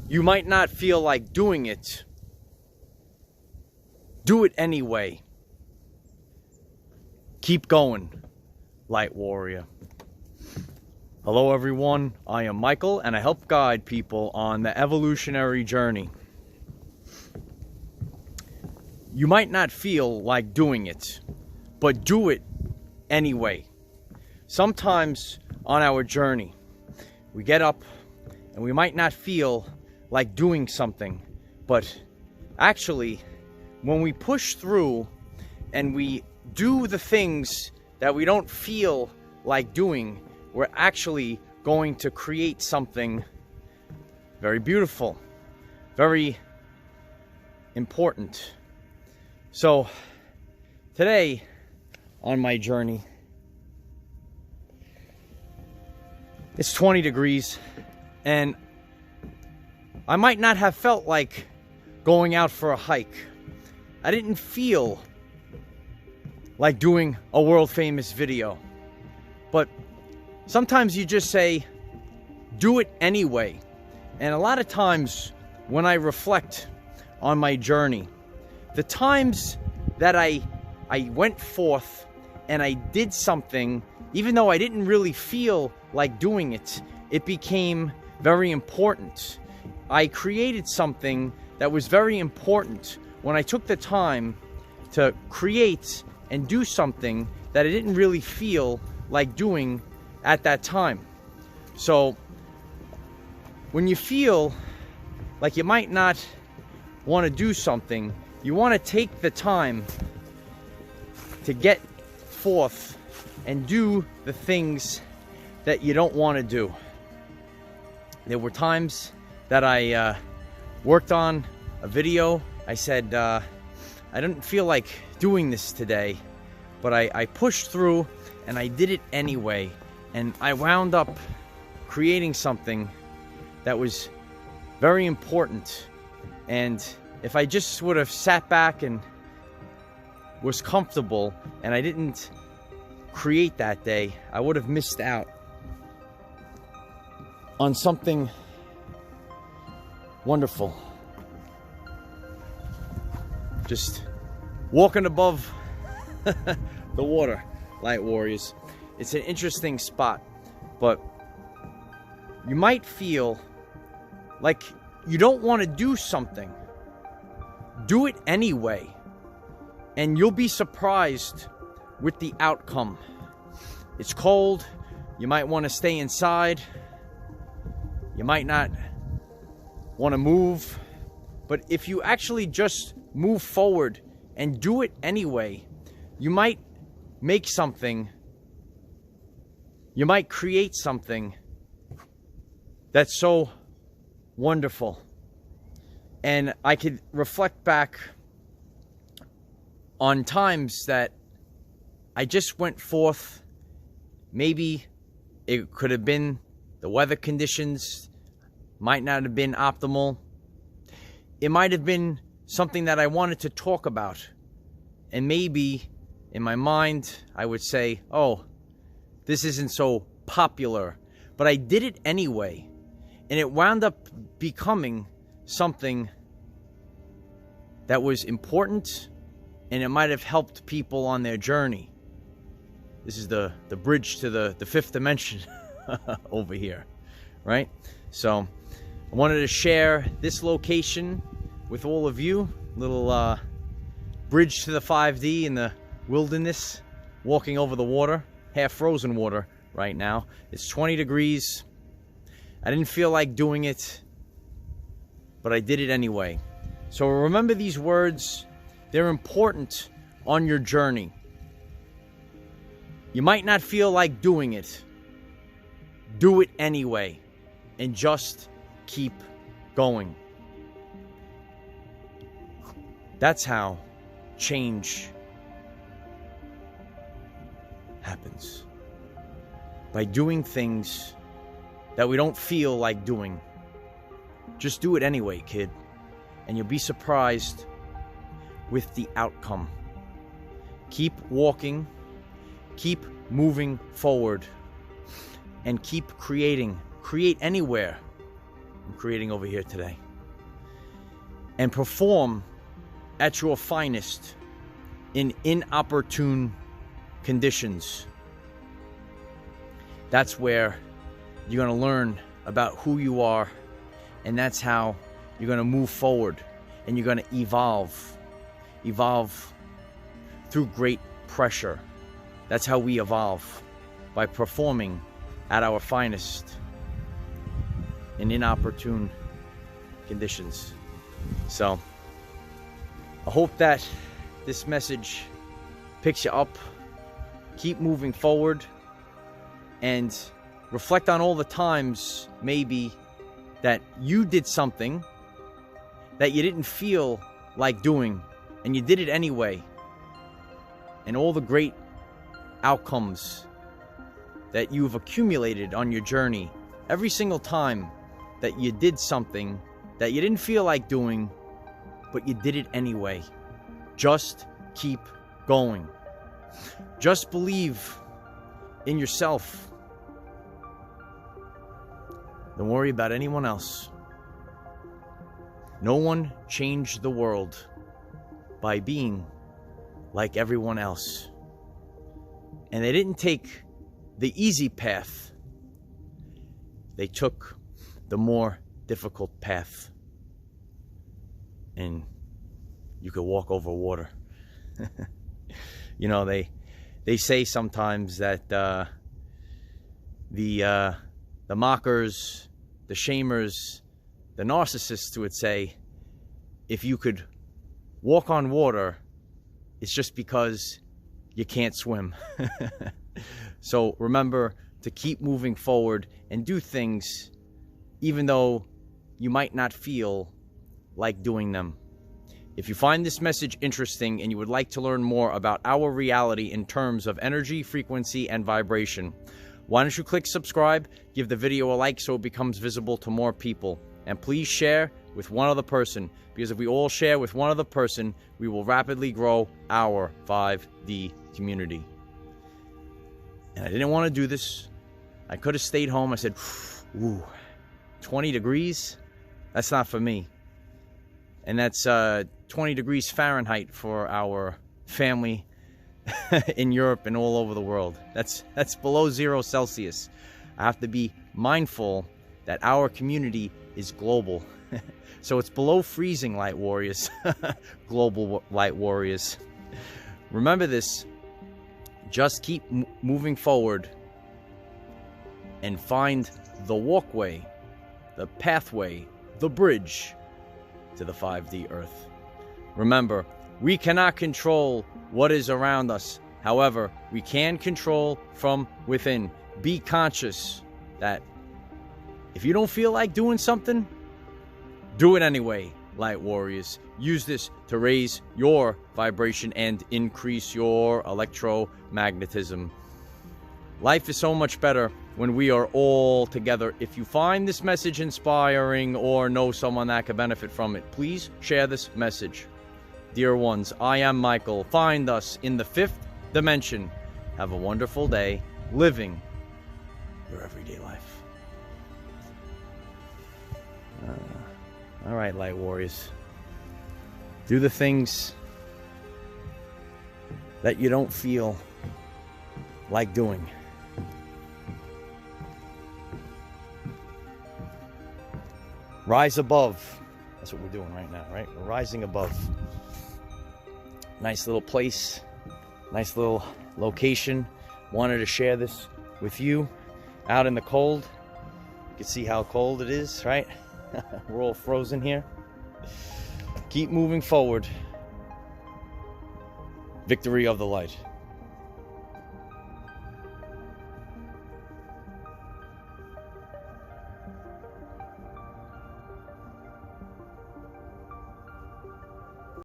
You might not feel like doing it. Do it anyway. Keep going, Light Warrior. Hello everyone, I am Michael and I help guide people on the evolutionary journey. You might not feel like doing it, but do it anyway. Sometimes on our journey, we get up and we might not feel like doing something, but actually, when we push through and we do the things that we don't feel like doing, we're actually going to create something very beautiful, very important. So today on my journey, it's 20 degrees and I might not have felt like going out for a hike. I didn't feel like doing a world famous video, but sometimes you just say, do it anyway. And a lot of times when I reflect on my journey, the times that I went forth and I did something, even though I didn't really feel like doing it, it became very important. I created something that was very important when I took the time to create and do something that I didn't really feel like doing at that time. So when you feel like you might not want to do something, you want to take the time to get forth and do the things that you don't want to do. There were times that I worked on a video. I said, I didn't feel like doing this today, but I pushed through and I did it anyway. And I wound up creating something that was very important. And if I just would have sat back and was comfortable and I didn't create that day, I would have missed out on something wonderful. Just walking above the water, Light Warriors. It's an interesting spot, but you might feel like you don't want to do something. Do it anyway, and you'll be surprised with the outcome. It's cold. You might want to stay inside. You might not want to move, but if you actually just move forward and do it anyway, you might make something, you might create something that's so wonderful. And I could reflect back on times that I just went forth. Maybe it could have been the weather conditions might not have been optimal. It might have been something that I wanted to talk about. And maybe in my mind, I would say, oh, this isn't so popular. But I did it anyway. And it wound up becoming something that was important, and it might have helped people on their journey. This is the bridge to the fifth dimension over here, right? So I wanted to share this location with all of you. Little bridge to the 5D in the wilderness, walking over the water, half frozen water right now. It's 20 degrees. I didn't feel like doing it, but I did it anyway. So remember these words. They're important on your journey. You might not feel like doing it. Do it anyway, and just keep going. That's how change happens. By doing things that we don't feel like doing. Just do it anyway, kid. And you'll be surprised with the outcome. Keep walking, keep moving forward, and keep creating. Create anywhere. I'm creating over here today. And perform at your finest in inopportune conditions. That's where you're going to learn about who you are, and that's how you're going to move forward, and you're going to evolve through great pressure. That's how we evolve, by performing at our finest in inopportune conditions. So I hope that this message picks you up. Keep moving forward and reflect on all the times maybe that you did something that you didn't feel like doing and you did it anyway, and all the great outcomes that you've accumulated on your journey. Every single time that you did something that you didn't feel like doing, but you did it anyway, just keep going. Just believe in yourself. Don't worry about anyone else. No one changed the world by being like everyone else. And they didn't take the easy path. They took the more difficult path. And you could walk over water. You know, they say sometimes that the mockers, the shamers, the narcissists would say, if you could walk on water, it's just because you can't swim. So remember to keep moving forward and do things even though you might not feel like doing them. If you find this message interesting and you would like to learn more about our reality in terms of energy, frequency, and vibration, why don't you click subscribe, give the video a like so it becomes visible to more people, and please share with one other person, because if we all share with one other person, we will rapidly grow our 5D community. And I didn't want to do this. I could have stayed home. I said, ooh, 20 degrees? That's not for me. And that's 20 degrees Fahrenheit for our family in Europe and all over the world. That's below 0 Celsius. I have to be mindful that our community is global. So it's below freezing, light warriors. Global light warriors. Remember this. Just keep moving forward and find the walkway, the pathway, the bridge to the 5D Earth. Remember, we cannot control what is around us. However, we can control from within. Be conscious that if you don't feel like doing something, do it anyway, light warriors. Use this to raise your vibration and increase your electromagnetism. Life is so much better when we are all together. If you find this message inspiring or know someone that could benefit from it, please share this message. Dear ones, I am Michael. Find us in the 5th dimension. Have a wonderful day living your everyday life. All right, light warriors. Do the things that you don't feel like doing. Rise above. That's what we're doing right now, right? We're rising above. Nice little place. Nice little location. Wanted to share this with you out in the cold. You can see how cold it is, right? We're all frozen here. Keep moving forward. Victory of the light.